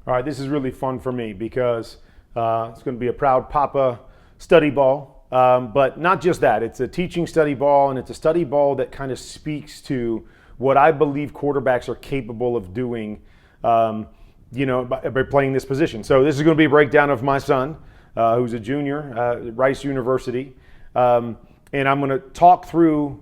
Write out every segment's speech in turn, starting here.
All right, this is really fun for me because it's going to be a proud Papa study ball. But not just that, it's a teaching study ball, and it's a study ball that kind of speaks to what I believe quarterbacks are capable of doing, by playing this position. So this is going to be a breakdown of my son, who's a junior at Rice University. And I'm going to talk through,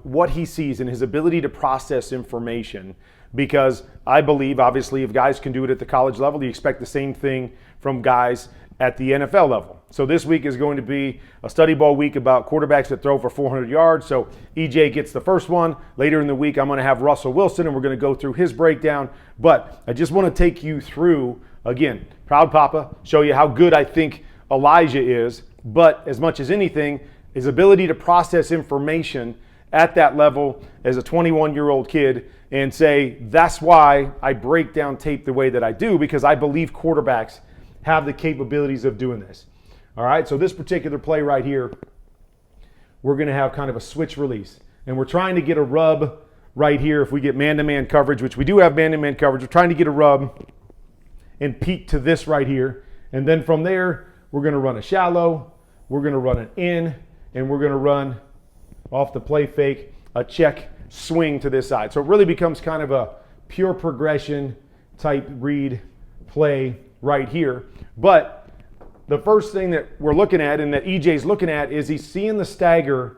what he sees and his ability to process information, because I believe, obviously, if guys can do it at the college level, you expect the same thing from guys at the NFL level. So this week is going to be a study ball week about quarterbacks that throw for 400 yards. So EJ gets the first one. Later in the week, I'm going to have Russell Wilson, and we're going to go through his breakdown. But I just want to take you through, again, proud Papa, show you how good I think Elijah is, but as much as anything, his ability to process information at that level as a 21-year-old kid and say, that's why I break down tape the way that I do, because I believe quarterbacks have the capabilities of doing this. All right, so this particular play right here, we're going to have kind of a switch release. And we're trying to get a rub right here if we get man-to-man coverage, which we do have man-to-man coverage. We're trying to get a rub and peek to this right here. And then from there, we're going to run a shallow, we're going to run an in, and we're going to run off the play fake, a check swing to this side. So it really becomes kind of a pure progression type read play right here. But the first thing that we're looking at and that EJ's looking at is he's seeing the stagger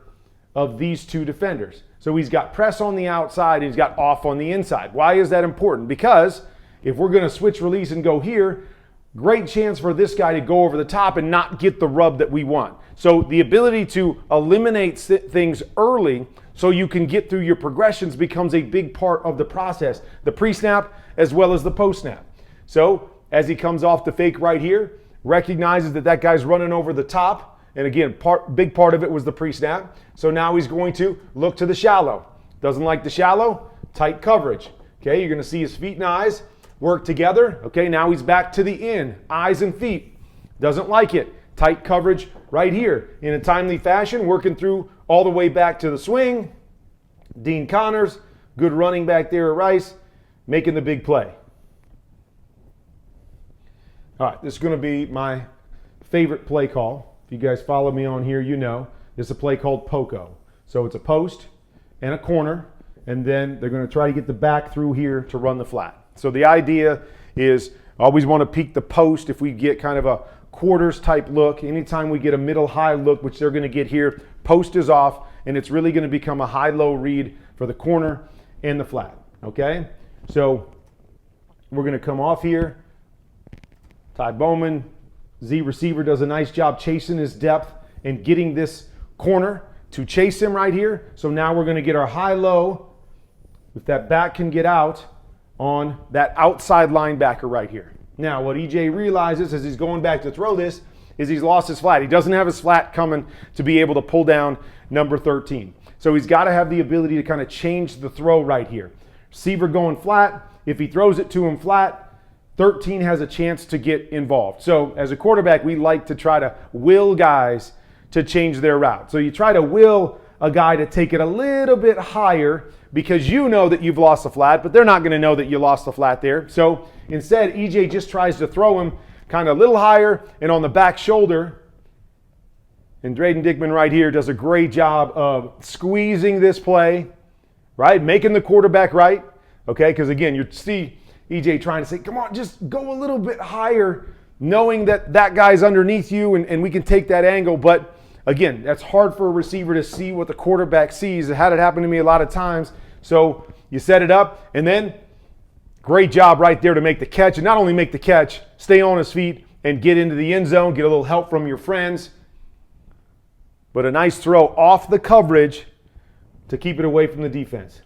of these two defenders. So he's got press on the outside, and he's got off on the inside. Why is that important? Because if we're going to switch release and go here, great chance for this guy to go over the top and not get the rub that we want. So the ability to eliminate things early so you can get through your progressions becomes a big part of the process, the pre-snap as well as the post-snap. So as he comes off the fake right here, recognizes that that guy's running over the top. And again, big part of it was the pre-snap. So now he's going to look to the shallow. Doesn't like the shallow, tight coverage. Okay, you're going to see his feet and eyes work together. Okay, now he's back to the in, eyes and feet. Doesn't like it. Tight coverage right here in a timely fashion, working through all the way back to the swing. Dean Connors, good running back there at Rice, making the big play. All right, this is going to be my favorite play call. If you guys follow me on here, you know. This is a play called Poco. So it's a post and a corner, and then they're going to try to get the back through here to run the flat. So the idea is always want to peek the post if we get kind of a quarters type look. Anytime we get a middle high look, which they're going to get here, post is off, and it's really going to become a high-low read for the corner and the flat. Okay? So we're going to come off here. Ty Bowman, Z receiver, does a nice job chasing his depth and getting this corner to chase him right here. So now we're going to get our high-low, if that back can get out, on that outside linebacker right here. Now, what EJ realizes as he's going back to throw this is he's lost his flat. He doesn't have his flat coming to be able to pull down number 13. So he's got to have the ability to kind of change the throw right here. Receiver going flat. If he throws it to him flat, 13 has a chance to get involved. So as a quarterback, we like to try to will guys to change their route. So you try to will a guy to take it a little bit higher because you know that you've lost the flat, but they're not going to know that you lost the flat there. So instead, EJ just tries to throw him kind of a little higher and on the back shoulder. And Drayden Dickman right here does a great job of squeezing this play, right? Making the quarterback right, okay? Because again, you see EJ trying to say, come on, just go a little bit higher, knowing that that guy's underneath you and we can take that angle. But again, that's hard for a receiver to see what the quarterback sees. It had it happen to me a lot of times. So you set it up, and then great job right there to make the catch. And not only make the catch, stay on his feet and get into the end zone, get a little help from your friends. But a nice throw off the coverage to keep it away from the defense.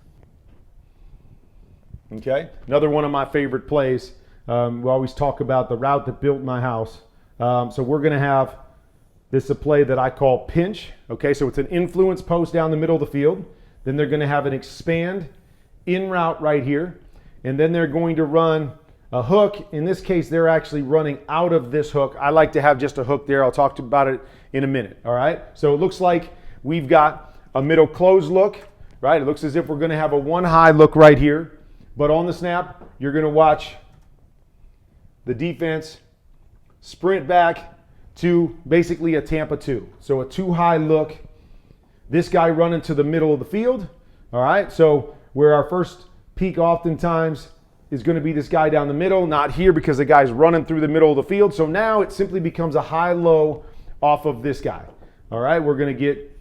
Okay, another one of my favorite plays. We always talk about the route that built my house. So we're going to have this is a play that I call pinch. Okay, so it's an influence post down the middle of the field. Then they're going to have an expand in route right here. And then they're going to run a hook. In this case, they're actually running out of this hook. I like to have just a hook there. I'll talk about it in a minute. All right, so it looks like we've got a middle close look, right? It looks as if we're going to have a one high look right here. But on the snap, you're going to watch the defense, sprint back to basically a Tampa 2. So a 2-high look. This guy running to the middle of the field. All right, so where our first peak oftentimes is going to be this guy down the middle, not here because the guy's running through the middle of the field. So now it simply becomes a high-low off of this guy. All right, we're going to get,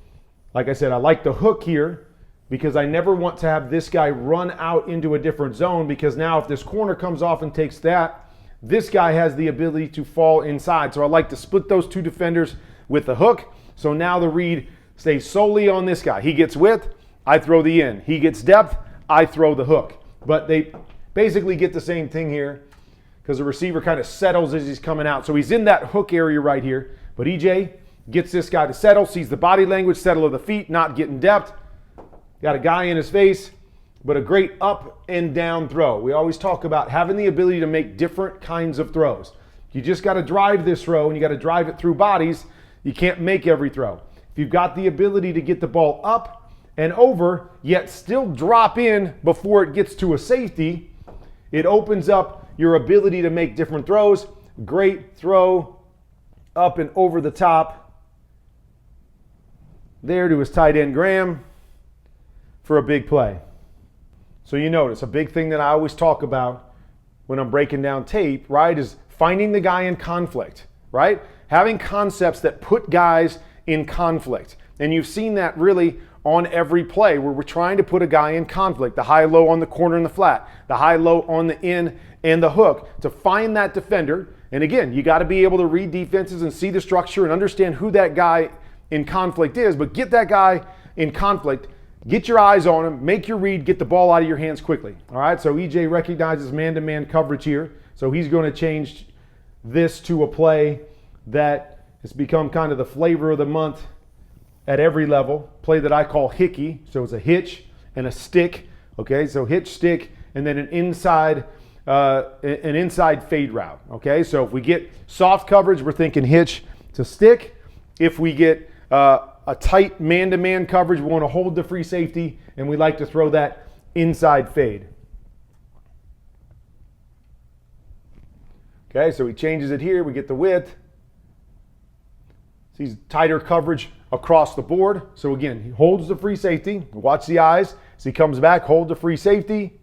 like I said, I like the hook here because I never want to have this guy run out into a different zone, because now if this corner comes off and takes that, this guy has the ability to fall inside. So I like to split those two defenders with the hook. So now the read stays solely on this guy. He gets width, I throw the in. He gets depth, I throw the hook. But they basically get the same thing here because the receiver kind of settles as he's coming out. So he's in that hook area right here. But EJ gets this guy to settle, sees the body language, settle of the feet, not getting depth. Got a guy in his face, but a great up and down throw. We always talk about having the ability to make different kinds of throws. You just got to drive this throw, and you got to drive it through bodies. You can't make every throw. If you've got the ability to get the ball up and over, yet still drop in before it gets to a safety, it opens up your ability to make different throws. Great throw up and over the top there to his tight end Graham for a big play. So you notice a big thing that I always talk about when I'm breaking down tape, right, is finding the guy in conflict, right? Having concepts that put guys in conflict. And you've seen that really on every play where we're trying to put a guy in conflict. The high-low on the corner and the flat, the high-low on the in and the hook, to find that defender. And again, you got to be able to read defenses and see the structure and understand who that guy in conflict is, but get that guy in conflict. Get your eyes on him, make your read, get the ball out of your hands quickly. All right, so EJ recognizes man-to-man coverage here. So he's going to change this to a play that has become kind of the flavor of the month at every level. Play that I call Hickey. So it's a hitch and a stick. Okay, so hitch, stick, and then an inside fade route. Okay, so if we get soft coverage, we're thinking hitch to stick. If we get a tight man-to-man coverage, we want to hold the free safety, and we like to throw that inside fade. Okay, so he changes it here. We get the width. Sees tighter coverage across the board. So again, he holds the free safety. Watch the eyes. As he comes back, hold the free safety.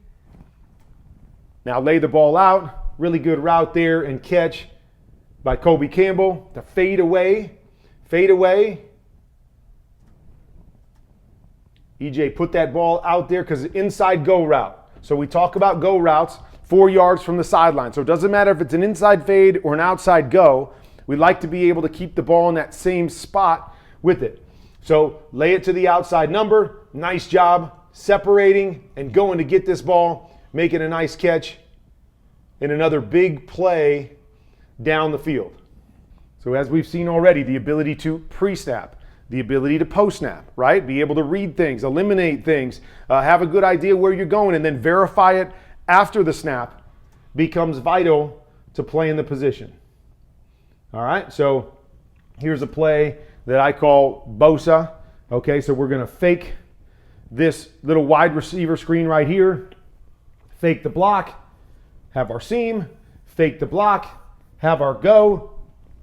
Now lay the ball out. Really good route there and catch by Kobe Campbell to fade away. Fade away. EJ put that ball out there because inside go route. So we talk about go routes 4 yards from the sideline. So it doesn't matter if it's an inside fade or an outside go. We like to be able to keep the ball in that same spot with it. So lay it to the outside number. Nice job separating and going to get this ball, making a nice catch, and another big play down the field. So as we've seen already, the ability to pre-snap, the ability to post-snap, right? Be able to read things, eliminate things, have a good idea where you're going, and then verify it after the snap becomes vital to play in the position. All right, so here's a play that I call Bosa. Okay, so we're going to fake this little wide receiver screen right here, fake the block, have our seam, fake the block, have our go.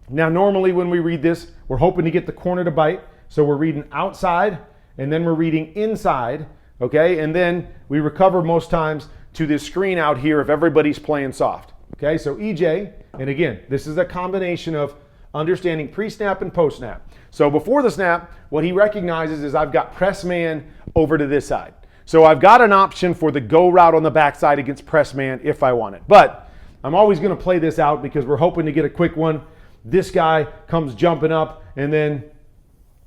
Now normally when we read this, we're hoping to get the corner to bite. So we're reading outside and then we're reading inside, okay? And then we recover most times to this screen out here if everybody's playing soft. Okay, so EJ, and again, this is a combination of understanding pre-snap and post-snap. So before the snap, what he recognizes is I've got press man over to this side. So I've got an option for the go route on the backside against press man if I want it. But I'm always going to play this out because we're hoping to get a quick one. This guy comes jumping up, and then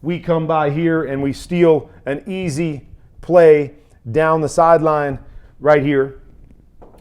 we come by here and we steal an easy play down the sideline right here.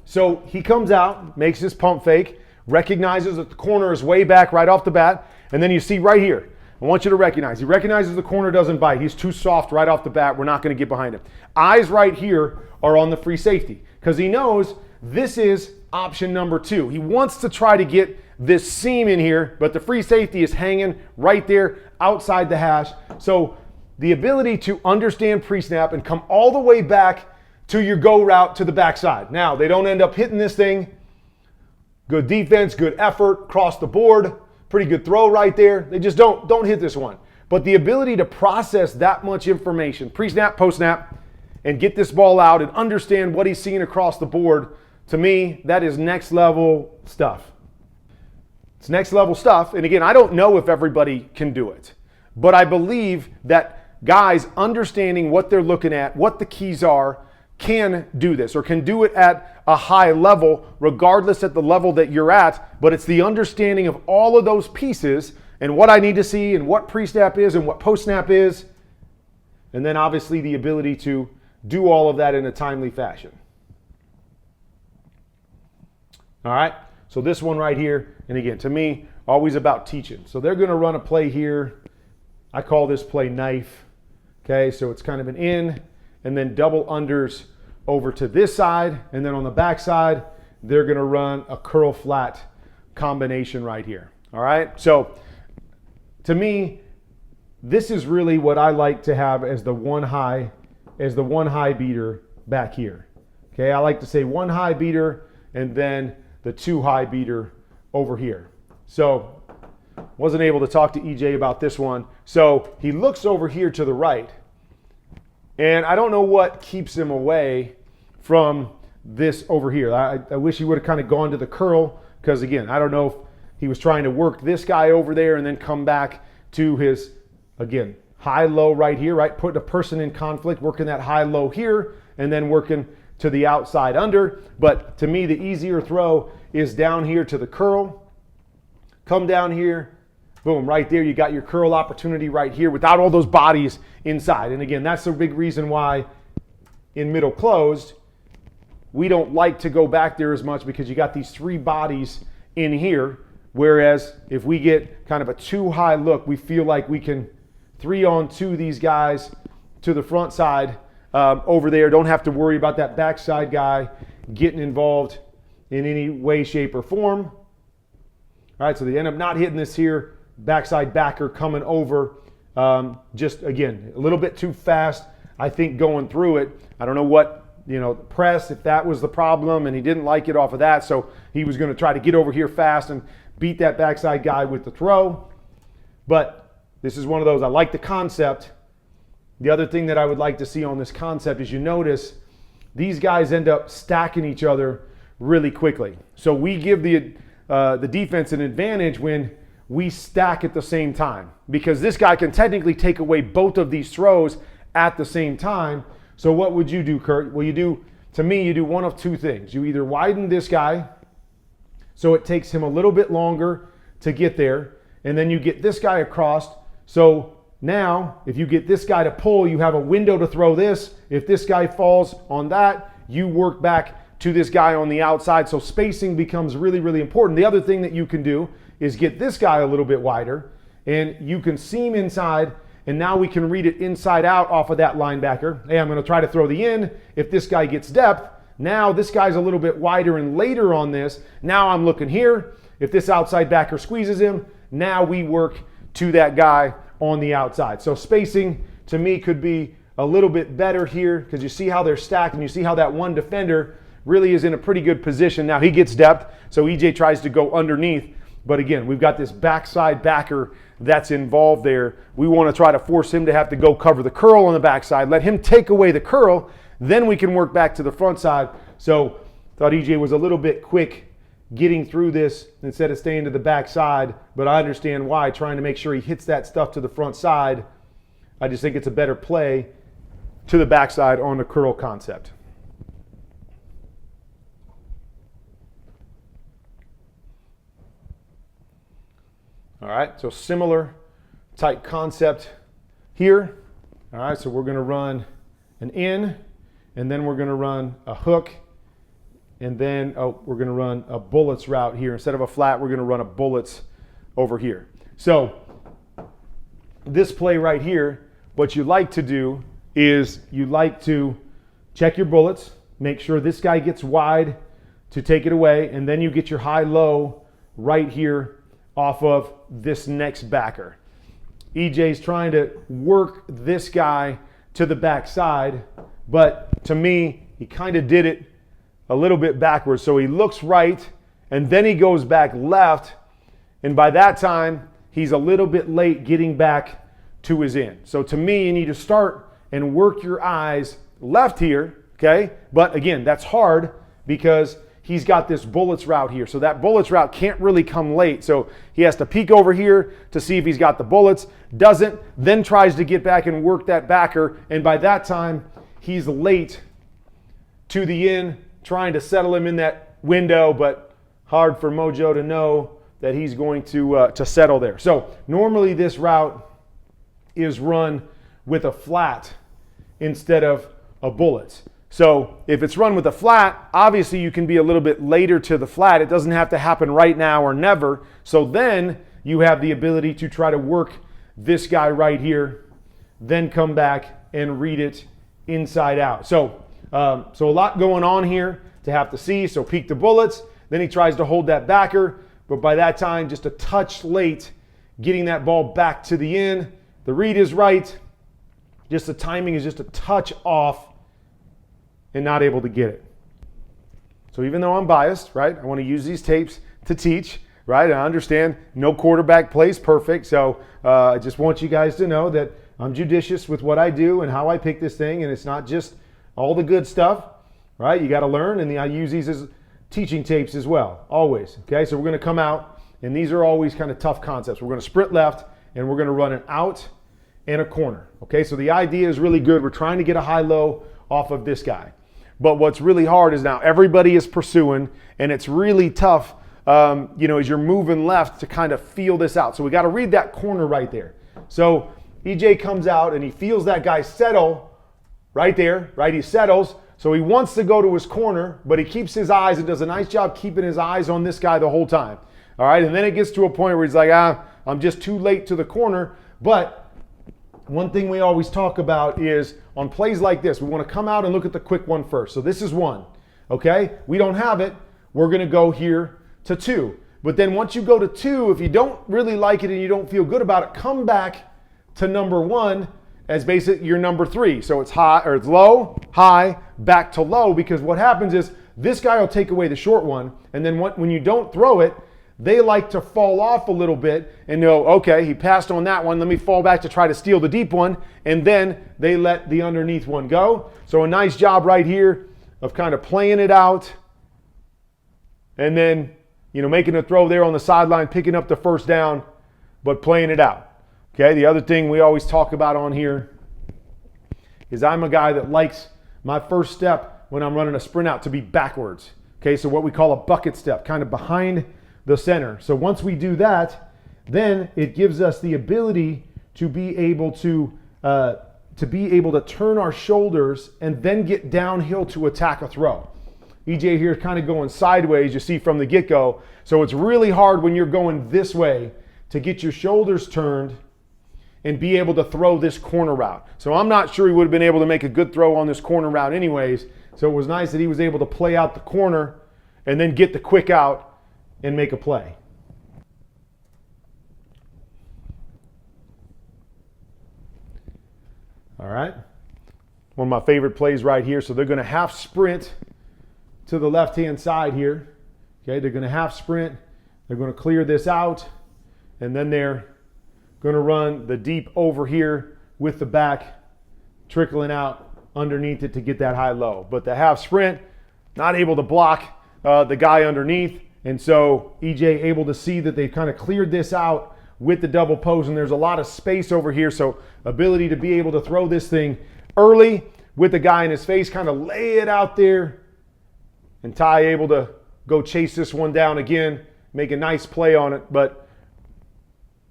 So he comes out, makes his pump fake, recognizes that the corner is way back right off the bat, and then you see right here, I want you to recognize, he recognizes the corner doesn't bite. He's too soft right off the bat. We're not going to get behind him. Eyes right here are on the free safety because he knows this is option number 2. He wants to try to get this seam in here, but the free safety is hanging right there outside the hash. So the ability to understand pre-snap and come all the way back to your go route to the backside. Now, they don't end up hitting this thing Good defense, good effort, across the board. Pretty good throw right there. They just don't hit this one. But the ability to process that much information, pre-snap, post-snap, and get this ball out and understand what he's seeing across the board, to me, that is next level stuff. It's next level stuff. And again, I don't know if everybody can do it, but I believe that guys understanding what they're looking at, what the keys are, can do this or can do it at a high level, regardless at the level that you're at. But it's the understanding of all of those pieces and what I need to see and what pre-snap is and what post-snap is. And then obviously the ability to do all of that in a timely fashion. All right, so this one right here, and again, to me, always about teaching. So they're going to run a play here. I call this play knife. Okay, so it's kind of an in and then double unders over to this side. And then on the back side, they're going to run a curl flat combination right here. All right, so to me, this is really what I like to have as the one high beater back here. Okay, I like to say one high beater and then the two high beater over here. So wasn't able to talk to EJ about this one. So he looks over here to the right, and I don't know what keeps him away from this over here. I wish he would have kind of gone to the curl, because again, I don't know if he was trying to work this guy over there and then come back to his, again, high-low right here, right? Putting a person in conflict, working that high-low here, and then working to the outside under. But to me, the easier throw is down here to the curl. Come down here, boom, right there. You got your curl opportunity right here without all those bodies inside. And again, that's a big reason why in middle closed, we don't like to go back there as much, because you got these three bodies in here. Whereas if we get kind of a too high look, we feel like we can 3-on-2 these guys to the front side over there. Don't have to worry about that backside guy getting involved in any way, shape, or form. All right, so they end up not hitting this here. Backside backer coming over. Just, again, a little bit too fast, I think, going through it. I don't know what, press, if that was the problem, and he didn't like it off of that. So he was going to try to get over here fast and beat that backside guy with the throw. But this is one of those, I like the concept. The other thing that I would like to see on this concept is, you notice these guys end up stacking each other really quickly. So we give the defense an advantage when we stack at the same time, because this guy can technically take away both of these throws at the same time. So what would you do, Kurt? Well, you do one of two things. You either widen this guy so it takes him a little bit longer to get there, and then you get this guy across. So now, if you get this guy to pull, you have a window to throw this. If this guy falls on that, you work back to this guy on the outside. So spacing becomes really, really important. The other thing that you can do is get this guy a little bit wider, and you can seam inside, and now we can read it inside out off of that linebacker. Hey, I'm going to try to throw the in. If this guy gets depth, now this guy's a little bit wider, and later on this, now I'm looking here. If this outside backer squeezes him, now we work to that guy on the outside. So spacing, to me, could be a little bit better here, because you see how they're stacked, and you see how that one defender really is in a pretty good position. Now he gets depth, so EJ tries to go underneath. But again, we've got this backside backer that's involved there. We want to try to force him to have to go cover the curl on the backside, let him take away the curl, then we can work back to the front side. So thought EJ was a little bit quick getting through this instead of staying to the backside, but I understand why, trying to make sure he hits that stuff to the front side. I just think it's a better play to the backside on the curl concept. All right, so similar type concept here. All right, so we're going to run an in, and then we're going to run a hook, and then we're going to run a bullets route here. Instead of a flat, we're going to run a bullets over here. So this play right here, what you like to do is you like to check your bullets, make sure this guy gets wide to take it away, and then you get your high-low right here off of this next backer. EJ's trying to work this guy to the backside, but to me, he kind of did it a little bit backwards. So he looks right, and then he goes back left, and by that time, he's a little bit late getting back to his in. So to me, you need to start and work your eyes left here, okay? But again, that's hard because he's got this bullets route here. So that bullets route can't really come late. So he has to peek over here to see if he's got the bullets. Doesn't, then tries to get back and work that backer. And by that time, he's late to the in, trying to settle him in that window, but hard for Mojo to know that he's going to settle there. So normally this route is run with a flat instead of a bullets. So if it's run with a flat, obviously you can be a little bit later to the flat. It doesn't have to happen right now or never. So then you have the ability to try to work this guy right here, then come back and read it inside out. So a lot going on here to have to see. So peek the bullets, then he tries to hold that backer, but by that time, just a touch late, getting that ball back to the in. The read is right, just the timing is just a touch off and not able to get it. So even though I'm biased, right, I want to use these tapes to teach, right? I understand no quarterback plays perfect, so I just want you guys to know that I'm judicious with what I do and how I pick this thing, and it's not just all the good stuff, right? You got to learn, and I use these as teaching tapes as well, always, okay? So we're going to come out, and these are always kind of tough concepts. We're going to sprint left, and we're going to run an out and a corner, okay? So the idea is really good. We're trying to get a high-low off of this guy. But what's really hard is now everybody is pursuing, and it's really tough, as you're moving left to kind of feel this out. So we got to read that corner right there. So EJ comes out, and he feels that guy settle right there, right? He settles. So he wants to go to his corner, but he keeps his eyes and does a nice job keeping his eyes on this guy the whole time. All right, and then it gets to a point where he's like, I'm just too late to the corner. But one thing we always talk about is on plays like this, we want to come out and look at the quick one first. So this is one, okay? We don't have it. We're going to go here to 2. But then once you go to 2, if you don't really like it and you don't feel good about it, come back to number 1 as basically your number 3. So it's high, or it's low, high, back to low, because what happens is this guy will take away the short one, and then when you don't throw it, they like to fall off a little bit and know, okay, he passed on that one, let me fall back to try to steal the deep one, and then they let the underneath one go. So a nice job right here of kind of playing it out, and then, making a throw there on the sideline, picking up the first down, but playing it out. Okay, the other thing we always talk about on here is I'm a guy that likes my first step when I'm running a sprint out to be backwards. Okay, so what we call a bucket step, kind of behind the center. So once we do that, then it gives us the ability to be able to turn our shoulders and then get downhill to attack a throw. EJ here is kind of going sideways, you see from the get-go. So it's really hard when you're going this way to get your shoulders turned and be able to throw this corner route. So I'm not sure he would have been able to make a good throw on this corner route anyways. So it was nice that he was able to play out the corner and then get the quick out and make a play. All right. One of my favorite plays right here. So they're going to half sprint to the left-hand side here. Okay, they're going to half sprint. They're going to clear this out, and then they're going to run the deep over here with the back trickling out underneath it to get that high-low. But the half sprint, not able to block the guy underneath. And so EJ able to see that they've kind of cleared this out with the double pose, and there's a lot of space over here. So ability to be able to throw this thing early with the guy in his face, kind of lay it out there. And Ty able to go chase this one down again, make a nice play on it, but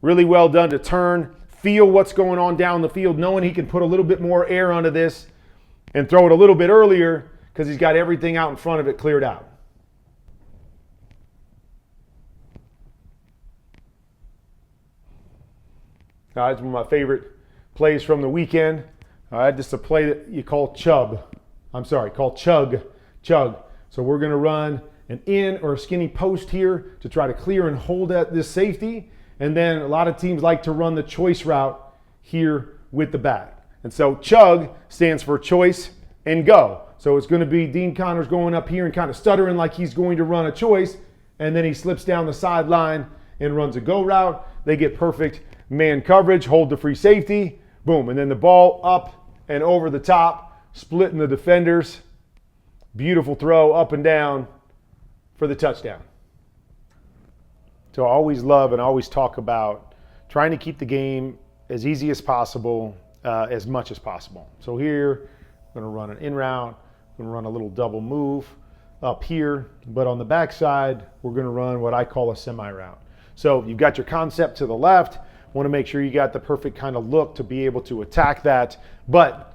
really well done to turn, feel what's going on down the field, knowing he can put a little bit more air onto this and throw it a little bit earlier because he's got everything out in front of it cleared out. All right, it's one of my favorite plays from the weekend. All right, just a play that you call Chug. Chug. So we're going to run an in or a skinny post here to try to clear and hold at this safety. And then a lot of teams like to run the choice route here with the back. And so Chug stands for choice and go. So it's going to be Dean Connors going up here and kind of stuttering like he's going to run a choice. and then he slips down the sideline and runs a go route. They get perfect man coverage, hold the free safety, boom, and then the ball up and over the top, splitting the defenders. Beautiful throw up and down for the touchdown. So I always love and always talk about trying to keep the game as easy as possible, as much as possible. So here, I'm going to run an in route, I'm going to run a little double move up here, but on the backside, we're going to run what I call a semi route. So you've got your concept to the left, want to make sure you got the perfect kind of look to be able to attack that, but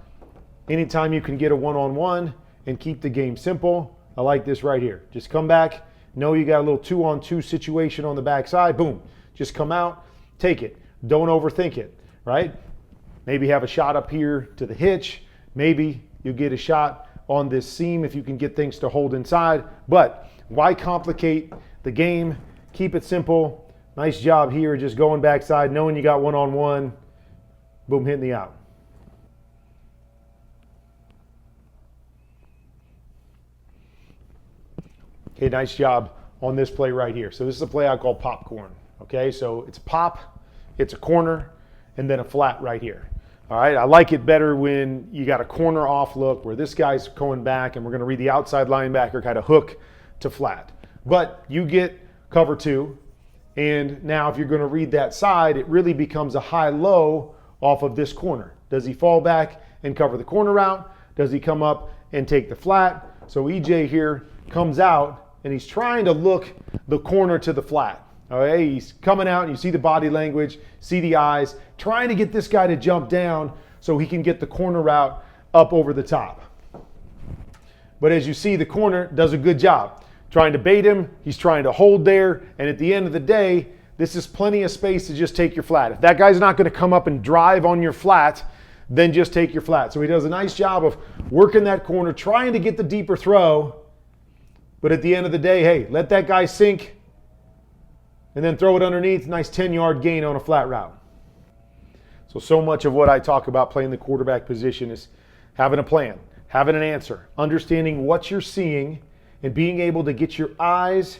anytime you can get a one-on-one and keep the game simple, I like this right here. Just come back, know you got a little 2-on-2 situation on the backside, boom, just come out, take it. Don't overthink it, right? Maybe have a shot up here to the hitch, maybe you get a shot on this seam if you can get things to hold inside, but why complicate the game? Keep it simple. Nice job here, just going backside, knowing you got one-on-one, boom, hitting the out. Okay, nice job on this play right here. So this is a play I call popcorn, okay? So it's pop, it's a corner, and then a flat right here. All right, I like it better when you got a corner off look where this guy's going back and we're gonna read the outside linebacker kind of hook to flat. But you get cover two, and now if you're gonna read that side, it really becomes a high-low off of this corner. Does he fall back and cover the corner route? Does he come up and take the flat? So EJ here comes out and he's trying to look the corner to the flat. Okay, he's coming out and you see the body language, see the eyes, trying to get this guy to jump down so he can get the corner route up over the top. But as you see, the corner does a good job. Trying to bait him, he's trying to hold there, and at the end of the day, this is plenty of space to just take your flat. If that guy's not gonna come up and drive on your flat, then just take your flat. So he does a nice job of working that corner, trying to get the deeper throw, but at the end of the day, hey, let that guy sink and then throw it underneath. Nice 10-yard gain on a flat route. So much of what I talk about playing the quarterback position is having a plan, having an answer, understanding what you're seeing, and being able to get your eyes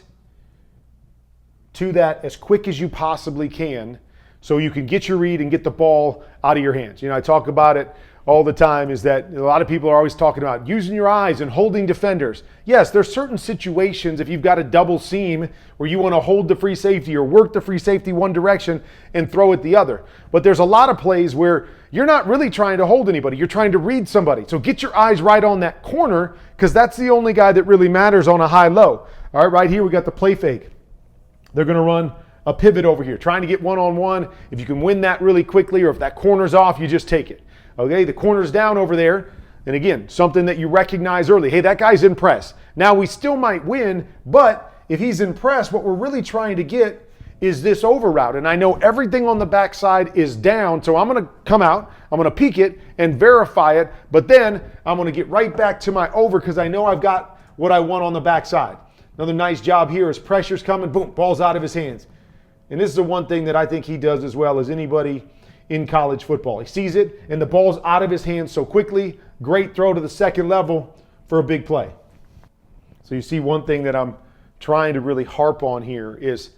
to that as quick as you possibly can so you can get your read and get the ball out of your hands. You know, I talk about it all the time, is that a lot of people are always talking about using your eyes and holding defenders. Yes, there's certain situations if you've got a double seam where you want to hold the free safety or work the free safety one direction and throw it the other. But there's a lot of plays where you're not really trying to hold anybody. You're trying to read somebody. So get your eyes right on that corner, because that's the only guy that really matters on a high-low. All right, right here we got the play fake. They're going to run a pivot over here, trying to get one-on-one. If you can win that really quickly, or if that corner's off, you just take it. Okay, the corner's down over there. And again, something that you recognize early. Hey, that guy's in press. Now, we still might win, but if he's in press, what we're really trying to get is this over route. And I know everything on the backside is down, so I'm going to come out, I'm going to peek it and verify it, but then I'm going to get right back to my over because I know I've got what I want on the backside. Another nice job here is pressure's coming, boom, ball's out of his hands. And this is the one thing that I think he does as well as anybody in college football. He sees it, and the ball's out of his hands so quickly. Great throw to the second level for a big play. So you see, one thing that I'm trying to really harp on here is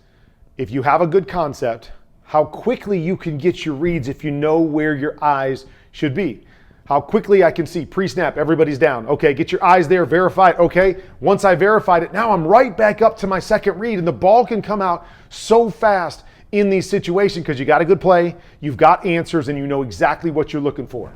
if you have a good concept, how quickly you can get your reads if you know where your eyes should be. How quickly I can see pre-snap, everybody's down. Okay, get your eyes there, verify it. Okay, once I verified it, now I'm right back up to my second read, and the ball can come out so fast in these situations because you got a good play, you've got answers, and you know exactly what you're looking for.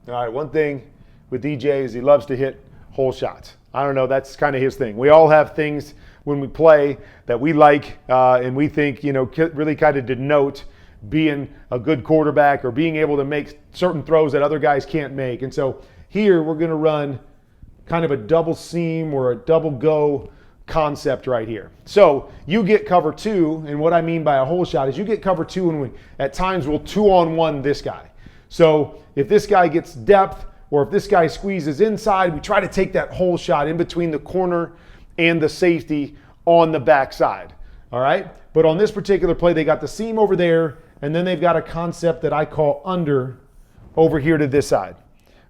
All right, one thing with DJ is he loves to hit hole shots. I don't know, that's kind of his thing. We all have things when we play that we like and we think, you know, really kind of denote being a good quarterback or being able to make certain throws that other guys can't make. And so here we're going to run kind of a double seam or a double go concept right here. So you get cover two, and what I mean by a hole shot is you get cover two, and at times we'll 2-on-1 this guy. So if this guy gets depth, or if this guy squeezes inside, we try to take that hole shot in between the corner and the safety on the backside. All right? But on this particular play, they got the seam over there, and then they've got a concept that I call under over here to this side.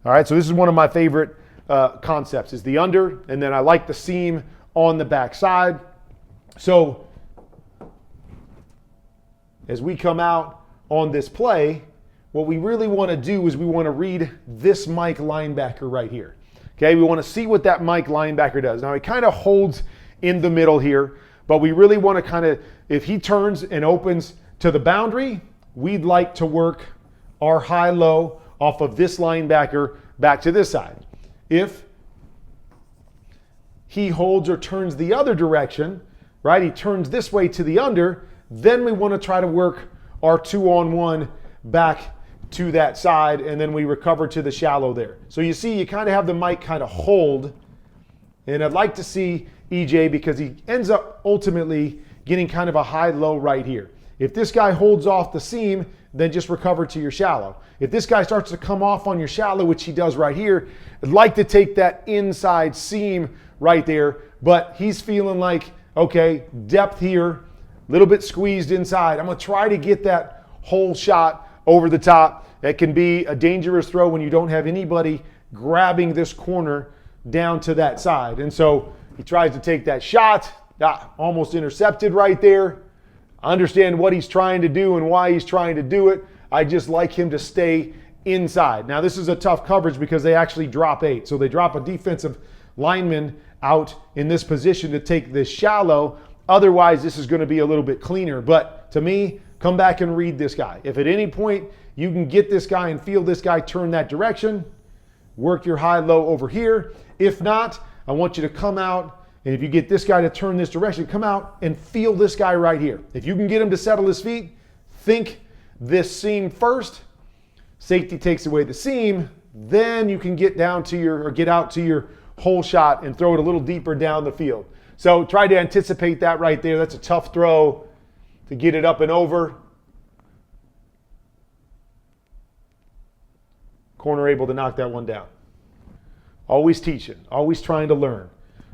All right? So this is one of my favorite concepts is the under, and then I like the seam on the backside. So as we come out on this play, what we really want to do is we want to read this Mike linebacker right here. Okay, we want to see what that Mike linebacker does. Now he kind of holds in the middle here, but we really want to kind of, if he turns and opens to the boundary, we'd like to work our high-low off of this linebacker back to this side. If he holds or turns the other direction, right, he turns this way to the under, then we want to try to work our 2-on-1 back to that side, and then we recover to the shallow there. So you see, you kind of have the Mike kind of hold, and I'd like to see EJ because he ends up ultimately getting kind of a high-low right here. If this guy holds off the seam, then just recover to your shallow. If this guy starts to come off on your shallow, which he does right here, I'd like to take that inside seam right there, but he's feeling like, okay, depth here, a little bit squeezed inside. I'm going to try to get that whole shot over the top. That can be a dangerous throw when you don't have anybody grabbing this corner down to that side. And so he tries to take that shot, almost intercepted right there. I understand what he's trying to do and why he's trying to do it. I just like him to stay inside. Now this is a tough coverage because they actually drop 8. So they drop a defensive lineman out in this position to take this shallow. Otherwise, this is going to be a little bit cleaner. But to me, come back and read this guy. If at any point you can get this guy and feel this guy turn that direction, work your high-low over here. If not, I want you to come out, and if you get this guy to turn this direction, come out and feel this guy right here. If you can get him to settle his feet, think this seam first. Safety takes away the seam. Then you can get down to your, or get out to your hole shot and throw it a little deeper down the field. So try to anticipate that right there. That's a tough throw to get it up and over. Corner able to knock that one down. Always teaching, always trying to learn,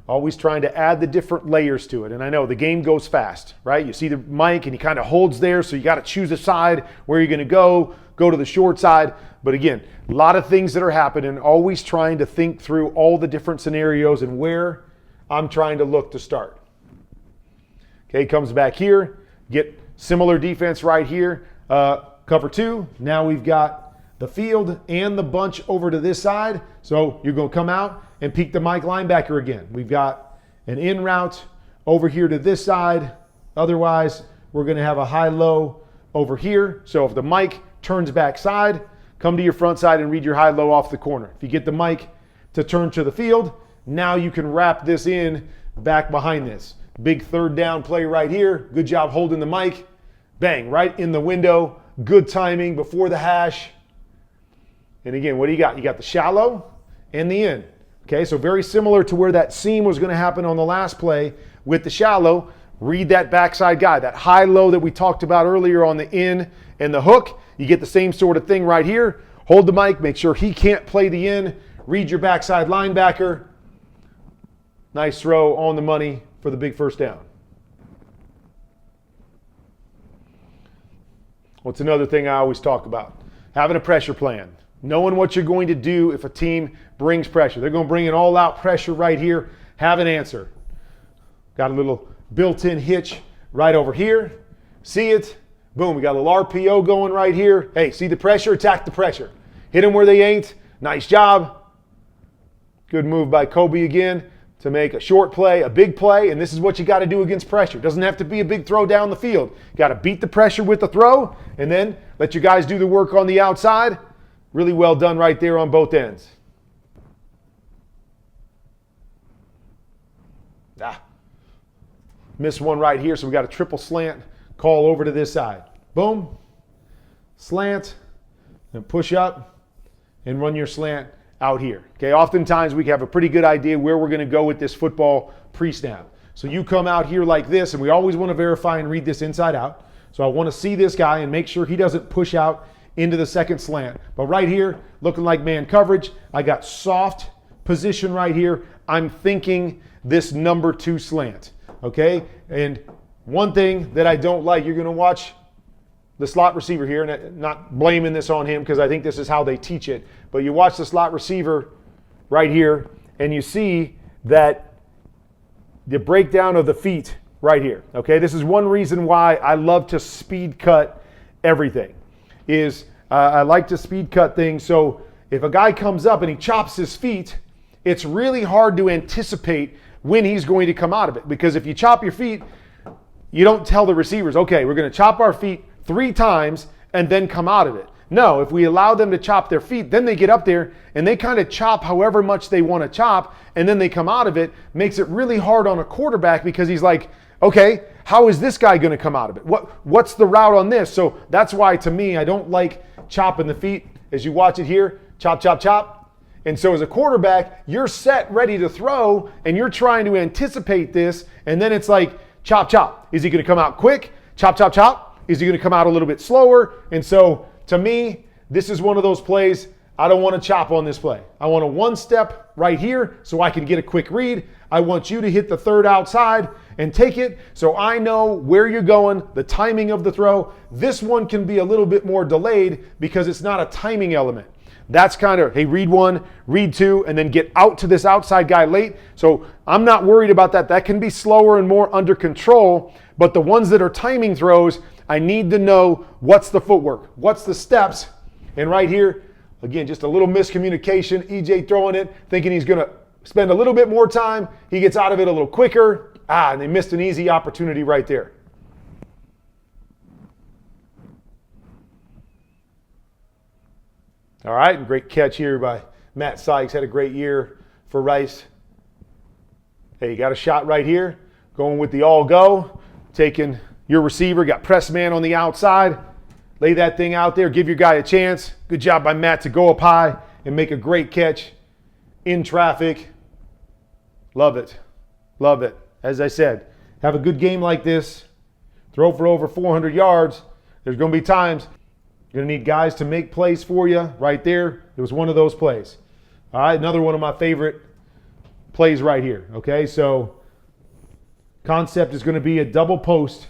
always trying to add the different layers to it. And I know the game goes fast, right? You see the Mike and he kind of holds there, so you got to choose a side where you're going to go to the short side. But again, a lot of things that are happening, always trying to think through all the different scenarios and where I'm trying to look to start. Okay, comes back here, get similar defense right here, cover 2. Now we've got the field and the bunch over to this side. So you're going to come out and peek the Mike linebacker again. We've got an in route over here to this side. Otherwise, we're going to have a high-low over here. So if the Mike turns backside, come to your front side and read your high-low off the corner. If you get the Mike to turn to the field, now you can wrap this in back behind this. Big third down play right here. Good job holding the Mike. Bang, right in the window. Good timing before the hash. And again, what do you got? You got the shallow and the in. Okay, so very similar to where that seam was going to happen on the last play with the shallow. Read that backside guy, that high-low that we talked about earlier on the in and the hook. You get the same sort of thing right here. Hold the Mike, make sure he can't play the in. Read your backside linebacker. Nice throw on the money for the big first down. What's another thing I always talk about? Having a pressure plan. Knowing what you're going to do if a team brings pressure. They're going to bring an all-out pressure right here. Have an answer. Got a little built-in hitch right over here. See it? Boom, we got a little RPO going right here. Hey, see the pressure? Attack the pressure. Hit them where they ain't. Nice job. Good move by Kobe again to make a short play, a big play, and this is what you got to do against pressure. It doesn't have to be a big throw down the field. You got to beat the pressure with the throw, and then let your guys do the work on the outside. Really well done right there on both ends. Missed one right here, so we got a triple slant call over to this side. Boom, slant, and push up, and run your slant out here. Okay, oftentimes we have a pretty good idea where we're going to go with this football pre-snap. So you come out here like this, and we always want to verify and read this inside out. So I want to see this guy and make sure he doesn't push out into the second slant. But right here, looking like man coverage, I got soft position right here. I'm thinking this number 2 slant, okay? And one thing that I don't like, you're going to watch the slot receiver here, and not blaming this on him because I think this is how they teach it, but you watch the slot receiver right here, and you see that the breakdown of the feet right here. Okay, this is one reason why I love to speed cut everything. I like to speed cut things. So if a guy comes up and he chops his feet, it's really hard to anticipate when he's going to come out of it. Because if you chop your feet, you don't tell the receivers, okay, we're going to chop our feet 3 times and then come out of it. No, if we allow them to chop their feet, then they get up there and they kind of chop however much they want to chop, and then they come out of it. Makes it really hard on a quarterback because he's like, okay, how is this guy going to come out of it? What's the route on this? So that's why, to me, I don't like chopping the feet. As you watch it here, chop, chop, chop. And so as a quarterback, you're set, ready to throw, and you're trying to anticipate this, and then it's like, chop, chop. Is he going to come out quick? Chop, chop, chop. Is he going to come out a little bit slower? And so, to me, this is one of those plays, I don't want to chop on this play. I want a 1-step right here so I can get a quick read. I want you to hit the 3rd outside and take it so I know where you're going, the timing of the throw. This one can be a little bit more delayed because it's not a timing element. That's kind of, hey, read 1, read 2, and then get out to this outside guy late. So I'm not worried about that. That can be slower and more under control, but the ones that are timing throws, I need to know what's the footwork, what's the steps. And right here, again, just a little miscommunication. EJ throwing it, thinking he's going to spend a little bit more time. He gets out of it a little quicker. And they missed an easy opportunity right there. All right, great catch here by Matt Sykes. Had a great year for Rice. Hey, you got a shot right here. Going with the all-go. Taking your receiver, got press man on the outside. Lay that thing out there, give your guy a chance. Good job by Matt to go up high and make a great catch in traffic. Love it. Love it. As I said, have a good game like this. Throw for over 400 yards. There's going to be times you're going to need guys to make plays for you. Right there, it was one of those plays. All right, another one of my favorite plays right here. Okay, so concept is going to be a double post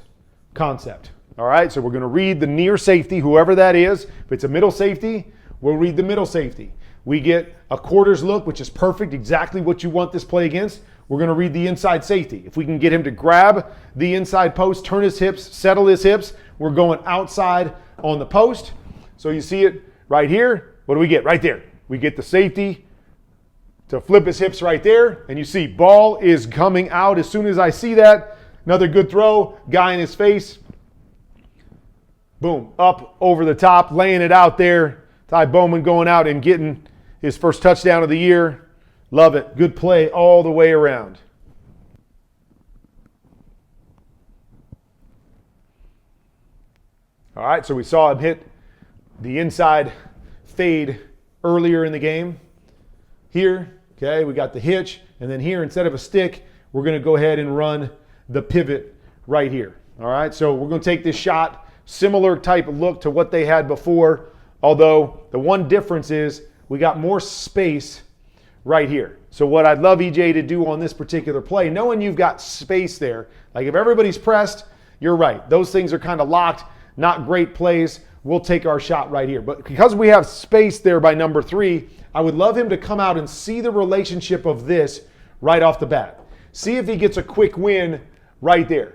concept. All right, so we're going to read the near safety, whoever that is. If it's a middle safety, we'll read the middle safety. We get a quarters look, which is perfect, exactly what you want this play against. We're going to read the inside safety. If we can get him to grab the inside post, turn his hips, settle his hips, we're going outside on the post. So you see it right here. What do we get? Right there. We get the safety to flip his hips right there. And you see ball is coming out as soon as I see that. Another good throw, guy in his face. Boom, up over the top, laying it out there. Ty Bowman going out and getting his first touchdown of the year. Love it. Good play all the way around. All right, so we saw him hit the inside fade earlier in the game. Here, okay, we got the hitch. And then here, instead of a stick, we're going to go ahead and run the pivot right here. All right, so we're going to take this shot. Similar type of look to what they had before, although the one difference is we got more space right here. So what I'd love EJ to do on this particular play, knowing you've got space there, like if everybody's pressed, you're right. Those things are kind of locked, not great plays. We'll take our shot right here. But because we have space there by number 3, I would love him to come out and see the relationship of this right off the bat. See if he gets a quick win right there.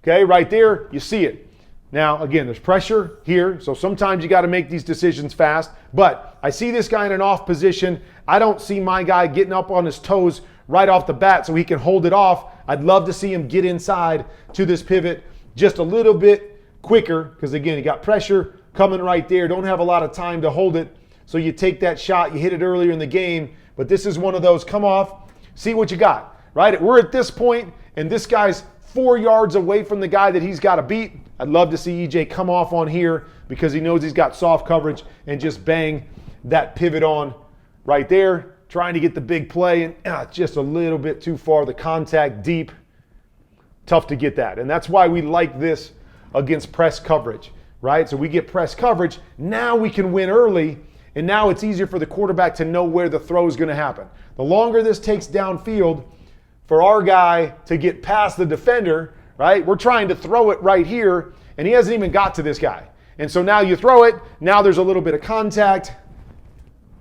Okay, right there, you see it. Now, again, there's pressure here, so sometimes you got to make these decisions fast. But I see this guy in an off position. I don't see my guy getting up on his toes right off the bat so he can hold it off. I'd love to see him get inside to this pivot just a little bit quicker because, again, you got pressure coming right there. Don't have a lot of time to hold it. So you take that shot. You hit it earlier in the game. But this is one of those, come off, see what you got, right? We're at this point, and this guy's 4 yards away from the guy that he's got to beat. I'd love to see EJ come off on here because he knows he's got soft coverage and just bang that pivot on right there, trying to get the big play, and just a little bit too far. The contact deep, tough to get that. And that's why we like this against press coverage, right? So we get press coverage. Now we can win early, and now it's easier for the quarterback to know where the throw is going to happen. The longer this takes downfield for our guy to get past the defender, right? We're trying to throw it right here, and he hasn't even got to this guy. And so now you throw it. Now there's a little bit of contact.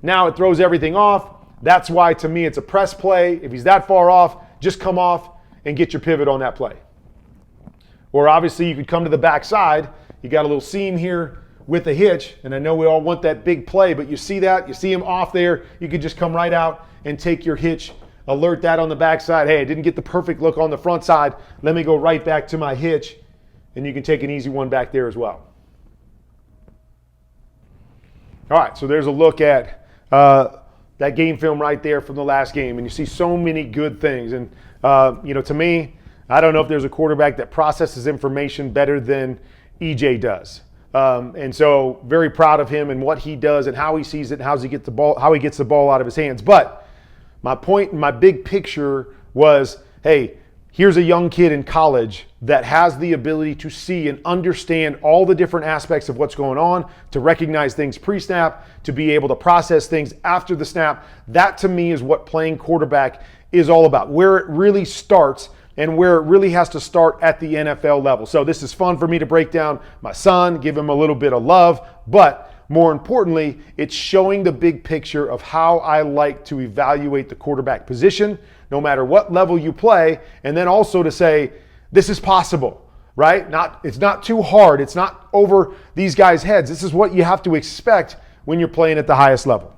Now it throws everything off. That's why, to me, it's a press play. If he's that far off, just come off and get your pivot on that play. Or obviously, you could come to the backside. You got a little seam here with a hitch, and I know we all want that big play, but you see that? You see him off there. You could just come right out and take your hitch, alert that on the backside. Hey, I didn't get the perfect look on the front side. Let me go right back to my hitch, and you can take an easy one back there as well. All right, so there's a look at that game film right there from the last game, and you see so many good things. And, to me, I don't know if there's a quarterback that processes information better than EJ does. And so very proud of him and what he does and how he sees it and how he gets the ball out of his hands. But my point and my big picture was, hey, here's a young kid in college that has the ability to see and understand all the different aspects of what's going on, to recognize things pre-snap, to be able to process things after the snap. That, to me, is what playing quarterback is all about, where it really starts and where it really has to start at the NFL level. So this is fun for me to break down my son, give him a little bit of love, but more importantly, it's showing the big picture of how I like to evaluate the quarterback position, no matter what level you play, and then also to say, this is possible, right? It's not too hard. It's not over these guys' heads. This is what you have to expect when you're playing at the highest level.